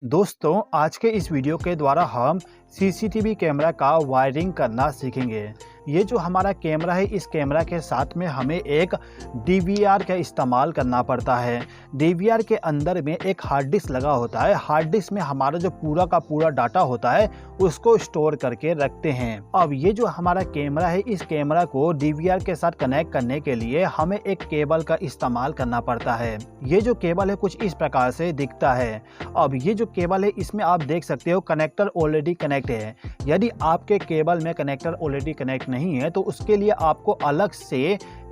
दोस्तों, आज के इस वीडियो के द्वारा हम सीसीटीवी कैमरा का वायरिंग करना सीखेंगे। ये जो हमारा कैमरा है, इस कैमरा के साथ में हमें एक डीवीआर का इस्तेमाल करना पड़ता है। डीवीआर के अंदर में एक हार्ड डिस्क लगा होता है। हार्ड डिस्क में हमारा जो पूरा का पूरा डाटा होता है उसको स्टोर करके रखते हैं। अब ये जो हमारा कैमरा है, इस कैमरा को डीवीआर के साथ कनेक्ट करने के लिए हमें एक केबल का इस्तेमाल करना पड़ता है। ये जो केबल है कुछ इस प्रकार से दिखता है। अब ये जो केबल है, इसमें आप देख सकते हो कनेक्टर ऑलरेडी कनेक्ट है। यदि आपके केबल में कनेक्टर ऑलरेडी कनेक्ट नहीं है तो उसके लिए आपको अलग से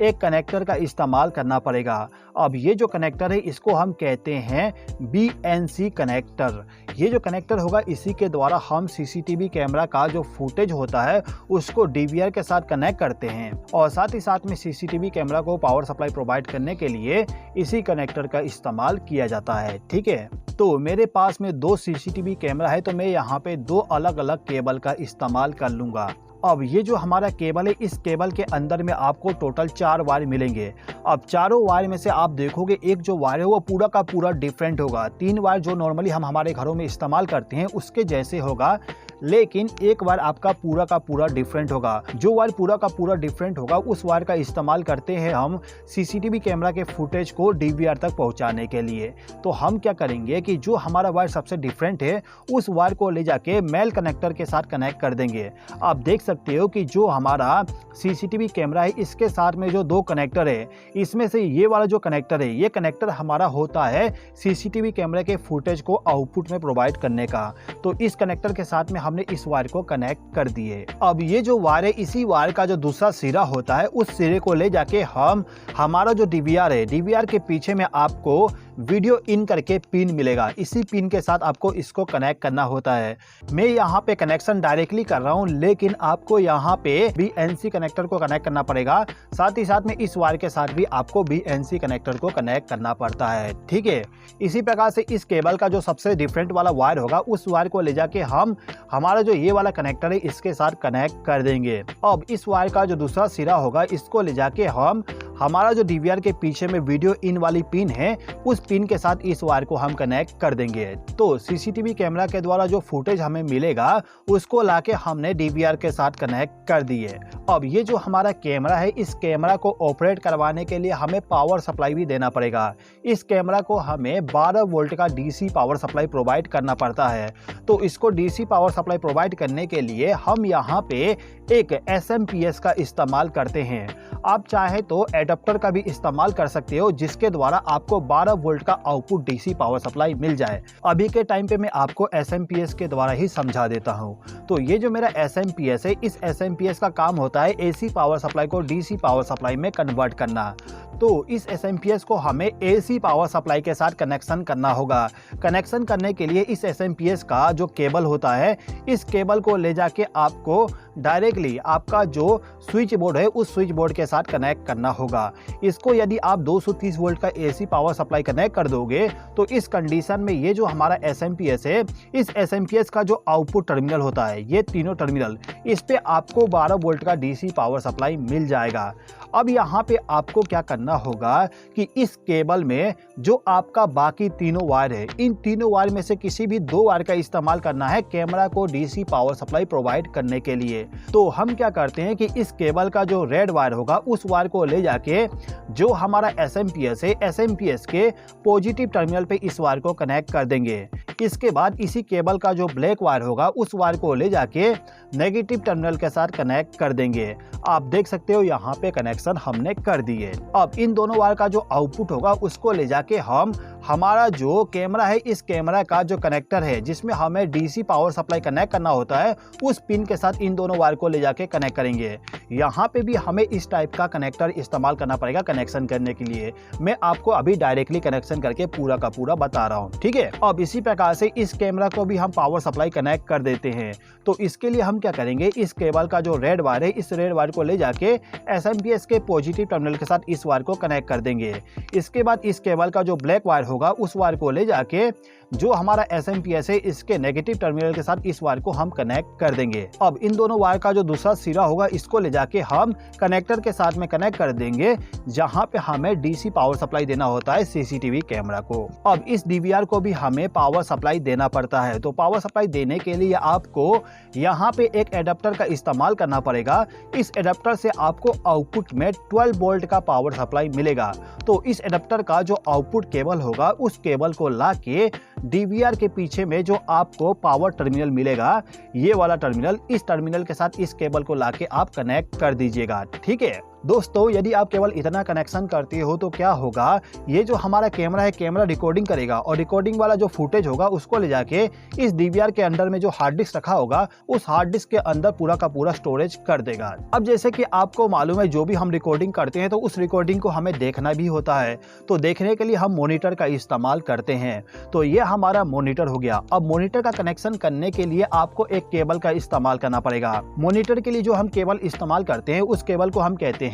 एक कनेक्टर का इस्तेमाल करना पड़ेगा। अब ये जो कनेक्टर है इसको हम कहते हैं BNC कनेक्टर। ये जो कनेक्टर होगा इसी के द्वारा हम सीसीटीवी कैमरा का जो फुटेज होता है उसको डीवीआर के साथ कनेक्ट करते हैं और साथ ही साथ में सीसीटीवी कैमरा को पावर सप्लाई प्रोवाइड करने के लिए इसी कनेक्टर का इस्तेमाल किया जाता है। ठीक है, तो मेरे पास में दो सीसीटीवी कैमरा है तो मैं यहाँ पे दो अलग अलग केबल का इस्तेमाल कर लूँगा। अब ये जो हमारा केबल है, इस केबल के अंदर में आपको टोटल 4 वायर मिलेंगे। अब चारों वायर में से आप देखोगे एक जो वायर है वो पूरा का पूरा डिफरेंट होगा। 3 वायर जो नॉर्मली हम हमारे घरों में इस्तेमाल करते हैं उसके जैसे होगा, लेकिन एक वायर आपका पूरा का पूरा डिफरेंट होगा। जो वायर पूरा का पूरा डिफरेंट होगा उस वायर का इस्तेमाल करते हैं हम सीसीटीवी कैमरा के फुटेज को डीवीआर तक पहुंचाने के लिए। तो हम क्या करेंगे कि जो हमारा वायर सबसे डिफरेंट है उस वायर को ले जाके मेल कनेक्टर के साथ कनेक्ट कर देंगे। आप देख सकते हो कि जो हमारा सीसीटीवी कैमरा है इसके साथ में जो 2 कनेक्टर है, इसमें से ये वाला जो कनेक्टर है, ये कनेक्टर हमारा होता है सीसीटीवी कैमरे के फुटेज को आउटपुट में प्रोवाइड करने का। तो इस कनेक्टर के साथ में हमने इस वायर को कनेक्ट कर दिए। अब ये जो वायर है, इसी वायर का जो दूसरा सिरा होता है उस सिरे को ले जाके हम हमारा जो डीवीआर है, डीवीआर के पीछे में आपको वीडियो इन करके पिन मिलेगा। इसी पिन के साथ आपको इसको कनेक्ट करना होता है। मैं यहाँ पे कनेक्शन डायरेक्टली कर रहा हूँ, लेकिन आपको यहाँ पे BNC कनेक्टर को कनेक्ट करना पड़ेगा। साथ ही साथ में इस वायर के साथ भी आपको BNC कनेक्टर को कनेक्ट करना पड़ता है। ठीक है, इसी प्रकार से इस केबल का जो सबसे डिफरेंट वाला वायर होगा उस वायर को ले जाके हम हमारा जो ये वाला कनेक्टर है इसके साथ कनेक्ट कर देंगे। अब इस वायर का जो दूसरा सिरा होगा इसको ले जाके हम हमारा जो डीवीआर के पीछे में वीडियो इन वाली पिन है उस पिन के साथ इस वायर को हम कनेक्ट कर देंगे। तो सीसीटीवी कैमरा के द्वारा जो फुटेज हमें मिलेगा उसको लाके हमने डीवीआर के साथ कनेक्ट कर दिए। अब ये जो हमारा कैमरा है, इस कैमरा को ऑपरेट करवाने के लिए हमें पावर सप्लाई भी देना पड़ेगा। इस कैमरा को हमें 12 वोल्ट का डीसी पावर सप्लाई प्रोवाइड करना पड़ता है। तो इसको डीसी पावर सप्लाई प्रोवाइड करने के लिए हम यहाँ पे एक SMPS का इस्तेमाल करते हैं। आप चाहे तो एडाप्टर का भी इस्तेमाल कर सकते हो जिसके द्वारा आपको 12 वोल्ट का आउटपुट डीसी पावर सप्लाई मिल जाए। अभी के टाइम पे मैं आपको SMPS के द्वारा ही समझा देता हूँ। तो ये जो मेरा SMPS है, इस SMPS का काम होता है AC पावर सप्लाई को DC पावर सप्लाई में कन्वर्ट करना। तो इस SMPS को हमें AC पावर सप्लाई के साथ कनेक्शन करना होगा। कनेक्शन करने के लिए इस SMPS का जो केबल होता है, इस केबल को ले जाके आपको डायरेक्टली आपका जो स्विच बोर्ड है उस स्विच बोर्ड के साथ कनेक्ट करना होगा। इसको यदि आप 230 वोल्ट का AC पावर सप्लाई कनेक्ट कर दोगे तो इस कंडीशन में ये जो हमारा SMPS है, इस SMPS का जो आउटपुट टर्मिनल होता है, ये तीनों टर्मिनल, इस पे आपको 12 वोल्ट का DC पावर सप्लाई मिल जाएगा। अब यहाँ पे आपको क्या करना होगा कि इस केबल में जो आपका बाकी तीनों वायर है, इन तीनों वायर में से किसी भी 2 वायर का इस्तेमाल करना है कैमरा को डीसी पावर सप्लाई प्रोवाइड करने के लिए। तो हम क्या करते हैं कि इस केबल का जो रेड वायर होगा उस वायर को ले जाके जो हमारा SMPS है, SMPS के पॉजिटिव टर्मिनल पे इस वायर को कनेक्ट कर देंगे। इसके बाद इसी केबल का जो ब्लैक वायर होगा उस वायर को ले जाके नेगेटिव टर्मिनल के साथ कनेक्ट कर देंगे। आप देख सकते हो यहाँ पे कनेक्शन हमने कर दिए। अब इन दोनों वायर का जो आउटपुट होगा उसको ले जाके हम हमारा जो कैमरा है, इस कैमरा का जो कनेक्टर है जिसमें हमें डीसी पावर सप्लाई कनेक्ट करना होता है, उस पिन के साथ इन दोनों वायर को ले जाके कनेक्ट करेंगे। यहाँ पे भी हमें इस टाइप का कनेक्टर इस्तेमाल करना पड़ेगा कनेक्शन करने के लिए। मैं आपको अभी डायरेक्टली कनेक्शन करके पूरा का पूरा बता रहा हूँ। ठीक है, अब इसी प्रकार से इस कैमरा को भी हम पावर सप्लाई कनेक्ट कर देते हैं। तो इसके लिए हम क्या करेंगे, इस केबल का जो रेड वायर है, इस रेड वायर को ले जाके SMPS के पॉजिटिव टर्मिनल के साथ इस वायर को कनेक्ट कर देंगे। इसके बाद इस केबल का जो ब्लैक वायर होगा उस वायर को ले जाके जो हमारा SMPS है इसके नेगेटिव टर्मिनल के साथ इस वायर को हम कनेक्ट कर देंगे। अब इन दोनों वायर का जो दूसरा सिरा होगा इसको ले जाके हम कनेक्टर के साथ में कनेक्ट कर देंगे जहां पे हमें DC पावर सप्लाई देना होता है CCTV कैमरा को। अब इस DVR को भी हमें पावर सप्लाई देना पड़ता है, तो पावर सप्लाई देने के लिए आपको यहाँ पे एक एडाप्टर का इस्तेमाल करना पड़ेगा। इस एडाप्टर से आपको आउटपुट में 12 वोल्ट का पावर सप्लाई मिलेगा। तो इस एडाप्टर का जो आउटपुट केबल होगा उस केबल को लाके DVR के पीछे में जो आपको पावर टर्मिनल मिलेगा, ये वाला टर्मिनल, इस टर्मिनल के साथ इस केबल को लाके आप कनेक्ट कर दीजिएगा। ठीक है दोस्तों, यदि आप केवल इतना कनेक्शन करते हो तो क्या होगा, ये जो हमारा कैमरा है कैमरा रिकॉर्डिंग करेगा और रिकॉर्डिंग वाला जो फुटेज होगा उसको ले जाके इस DVR के अंदर में जो हार्ड डिस्क रखा होगा उस हार्ड डिस्क के अंदर पूरा का पूरा स्टोरेज कर देगा। अब जैसे कि आपको मालूम है जो भी हम रिकॉर्डिंग करते हैं तो उस रिकॉर्डिंग को हमें देखना भी होता है, तो देखने के लिए हम मॉनिटर का इस्तेमाल करते हैं। तो ये हमारा मॉनिटर हो गया। अब मॉनिटर का कनेक्शन करने के लिए आपको एक केबल का इस्तेमाल करना पड़ेगा। मॉनिटर के लिए जो हम केबल इस्तेमाल करते हैं उस केबल को हम कहते हैं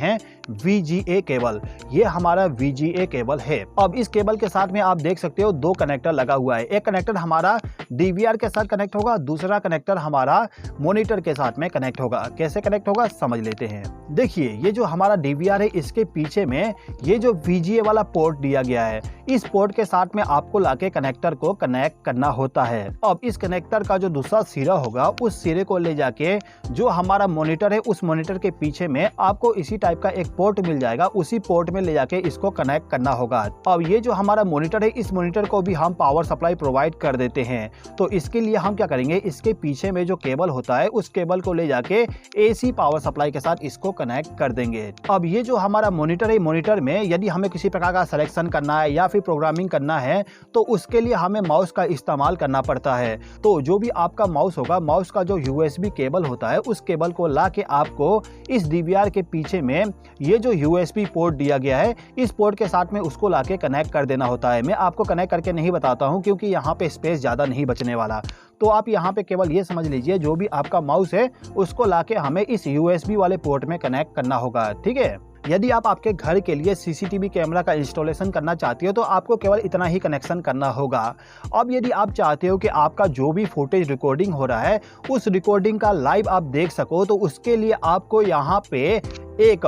VGA केबल। ये हमारा VGA केबल है। अब इस केबल के साथ में आप देख सकते हो दो कनेक्टर लगा हुआ है। एक कनेक्टर हमारा DVR के साथ कनेक्ट होगा, दूसरा कनेक्टर हमारा मॉनिटर के साथ में कनेक्ट होगा। कैसे कनेक्ट होगा समझ लेते हैं। देखिए ये जो हमारा DVR है इसके पीछे में ये जो VGA वाला पोर्ट दिया गया है, इस पोर्ट के साथ में आपको लाके कनेक्टर को कनेक्ट करना होता है। अब इस कनेक्टर का जो दूसरा सिरा होगा उस सिरे को ले जाके जो हमारा मॉनिटर है उस मॉनिटर के पीछे में आपको इसी टाइप का एक पोर्ट मिल जाएगा, उसी पोर्ट में ले जाके इसको कनेक्ट करना होगा। अब ये जो हमारा मॉनिटर है इस मॉनिटर को भी हम पावर सप्लाई प्रोवाइड कर देते हैं। तो इसके लिए हम क्या करेंगे, इसके पीछे में जो केबल होता है उस केबल को ले जाके AC पावर सप्लाई के साथ इसको कनेक्ट कर देंगे। अब ये जो हमारा मॉनिटर है, मॉनिटर में यदि हमें किसी प्रकार का सिलेक्शन करना है या फिर प्रोग्रामिंग करना है तो उसके लिए हमें माउस का इस्तेमाल करना पड़ता है। तो जो भी आपका माउस होगा, माउस का जो USB केबल होता है उस केबल को ला के आपको इस DVR के पीछे में ये जो USB पोर्ट दिया गया है इस पोर्ट के साथ में उसको लाके कनेक्ट कर देना होता है। मैं आपको कनेक्ट करके नहीं बताता हूं क्योंकि यहाँ पे स्पेस ज़्यादा नहीं बचने वाला। तो आप यहाँ पे केवल ये समझ लीजिए जो भी आपका माउस है उसको लाके हमें इस USB वाले पोर्ट में कनेक्ट करना होगा। ठीक है, यदि आप आपके घर के लिए CCTV कैमरा का इंस्टॉलेशन करना चाहते हो तो आपको केवल इतना ही कनेक्शन करना होगा। अब यदि आप चाहते हो कि आपका जो भी फुटेज रिकॉर्डिंग हो रहा है उस रिकॉर्डिंग का लाइव आप देख सको तो उसके लिए आपको यहाँ पे एक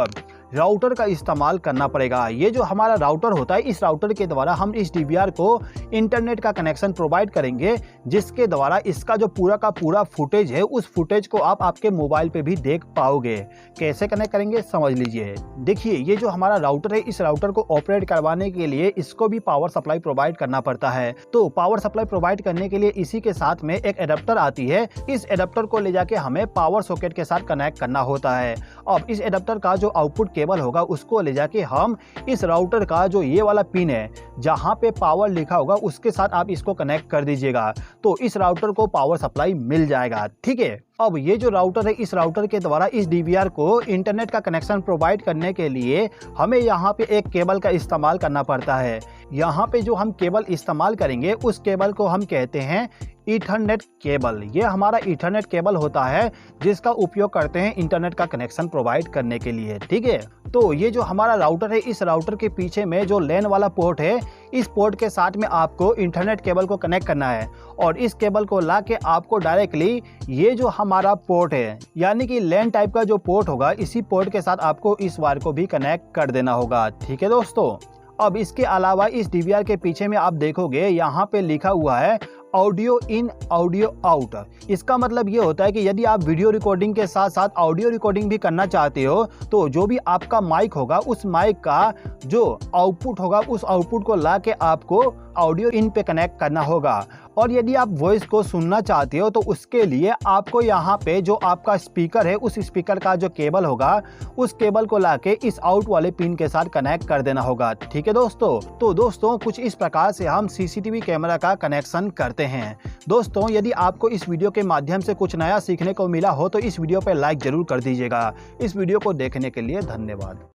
राउटर का इस्तेमाल करना पड़ेगा। ये जो हमारा राउटर होता है इस राउटर के द्वारा हम इस DVR को इंटरनेट का कनेक्शन प्रोवाइड करेंगे जिसके द्वारा इसका जो पूरा का पूरा फुटेज है उस फुटेज को आप आपके मोबाइल पे भी देख पाओगे। कैसे कनेक्ट करेंगे समझ लीजिए। देखिए ये जो हमारा राउटर है इस राउटर को ऑपरेट करवाने के लिए इसको भी पावर सप्लाई प्रोवाइड करना पड़ता है। तो पावर सप्लाई प्रोवाइड करने के लिए इसी के साथ में एक एडाप्टर आती है। इस एडाप्टर को ले जाके हमें पावर सॉकेट के साथ कनेक्ट करना होता है। अब इस एडाप्टर का जो आउटपुट केबल होगा उसको ले जाके हम इस राउटर का जो ये वाला पिन है जहां पे पावर लिखा होगा उसके साथ आप इसको कनेक्ट कर दीजिएगा तो इस राउटर को पावर सप्लाई मिल जाएगा। ठीक है, अब ये जो राउटर है इस राउटर के द्वारा इस DVR को इंटरनेट का कनेक्शन प्रोवाइड करने के लिए हमें यहाँ पे एक केबल का इस्तेमाल करना पड़ता है। यहाँ पे जो हम केबल इस्तेमाल करेंगे उस केबल को हम कहते हैं ईथरनेट केबल। ये हमारा ईथरनेट केबल होता है जिसका उपयोग करते हैं इंटरनेट का कनेक्शन प्रोवाइड करने के लिए। ठीक है, तो ये जो हमारा राउटर है इस राउटर के पीछे में जो LAN वाला पोर्ट है इस पोर्ट के साथ में आपको इंटरनेट केबल को कनेक्ट करना है और इस केबल को ला के आपको डायरेक्टली ये जो हमारा पोर्ट है यानी कि LAN टाइप का जो पोर्ट होगा इसी पोर्ट के साथ आपको इस वायर को भी कनेक्ट कर देना होगा। ठीक है दोस्तों, अब इसके अलावा इस DVR के पीछे में आप देखोगे यहाँ पे लिखा हुआ है ऑडियो इन ऑडियो आउट। इसका मतलब ये होता है कि यदि आप वीडियो रिकॉर्डिंग के साथ साथ ऑडियो रिकॉर्डिंग भी करना चाहते हो तो जो भी आपका माइक होगा उस माइक का जो आउटपुट होगा उस आउटपुट को ला के आपको ऑडियो इन पे कनेक्ट करना होगा। और यदि आप वॉइस को सुनना चाहते हो तो उसके लिए आपको यहाँ पे जो आपका स्पीकर है उस स्पीकर का जो केबल होगा उस केबल को लाके इस आउट वाले पिन के साथ कनेक्ट कर देना होगा। ठीक है दोस्तों, तो दोस्तों कुछ इस प्रकार से हम CCTV कैमरा का कनेक्शन करते हैं। दोस्तों यदि आपको इस वीडियो के माध्यम से कुछ नया सीखने को मिला हो तो इस वीडियो पर लाइक जरूर कर दीजिएगा। इस वीडियो को देखने के लिए धन्यवाद।